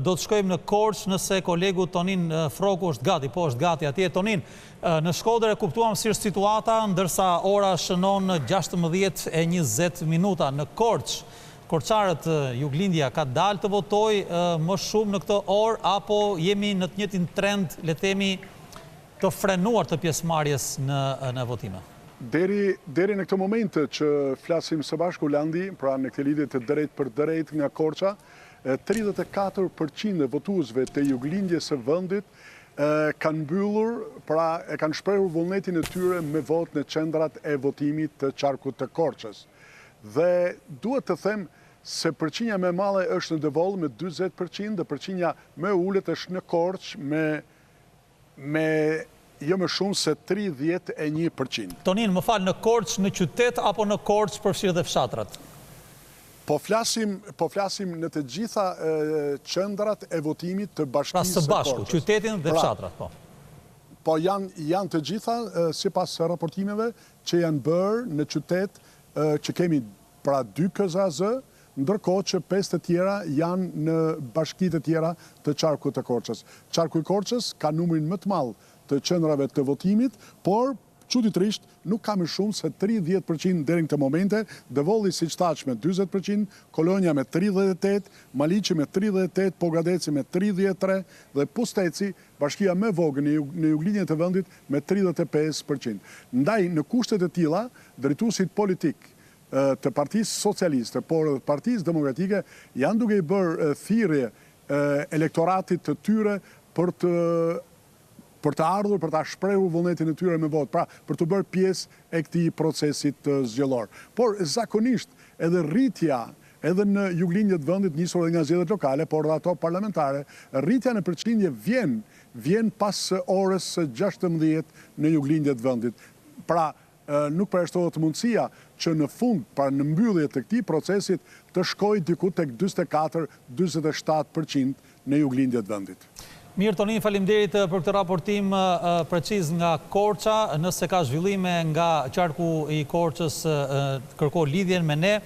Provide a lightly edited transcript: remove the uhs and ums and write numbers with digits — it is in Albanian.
do të shkojmë në Korçë nëse kolegu Tonin Froku është gati, po është gati atje. Tonin, në Shkodër e kuptuam si është situata, ndërsa ora shënon 16:20 minuta në Korçë. Korçarët Juglindja ka dalë të votoj më shumë në këtë orë, apo jemi në të njëjtin trend, le të themi, të frenuar të pjesëmarrjes në votime? Deri në këtë moment që flasim së bashku Landi, pra në këtë lidhje të drejt për drejt nga Korça, 34% e votuesve të Juglindjes së vendit kanë mbyllur, pra e kanë shprehur vullnetin e tyre me vot në qendrat e votimit të qarkut të Korçës. Dhe duhet të them se përqinja me madhe është në Devoll me 40% dhe përqinja me ulët është në Korçë me jo më shumë se 31%. Tonin, më falë, në Korçë në qytet apo në Korçë përfshirë dhe fshatrat? Po flasim në të gjitha qendrat e votimit të bashkisë së Korçës. Pra së bashku, qytetin dhe fshatrat, po. Po janë të gjitha, sipas raportimeve që janë bërë në qytet, që kemi pra 2 KZAZ, ndërkohë që 5 të tjera janë në bashkitë të tjera të qarkut të Korçës. Qarku i Korçës ka numrin më të madh të qendrave të votimit, por çuditërisht nuk ka më shumë se 30% deri në këtë momente, Devolli siç thash me 40%, Kolonja me 38%, Maliqi me 38%, Pogadeci me 33% dhe Pusteci, bashkia më e vogël në Juglindjen të vendit me 35%. Ndaj në kushtet e tilla, drejtuesit politik të Partisë Socialiste, por edhe Partisë Demokratike janë duke i bërë thirrje elektoratit të tyre për të ardhur, për të shprehur vullnetin e tyre me vot, pra për të bërë pjesë e këtij procesit zgjedhor. Por zakonisht edhe rritja edhe në Juglindje të vendit nisur edhe nga zgjedhjet lokale, por edhe ato parlamentare, rritja në përqindje vjen pas orës 16 në Juglindje të vendit. Pra nuk përshtohet mundësia që në fund, pra në mbyllje të këtij procesit, të shkojë diku tek 44-47% në Juglindje të vendit. Mirë, Tonin, faleminderit për këtë raportim preciz nga Korça. Nëse ka zhvillime nga qarku i Korçës, kërko lidhjen me ne.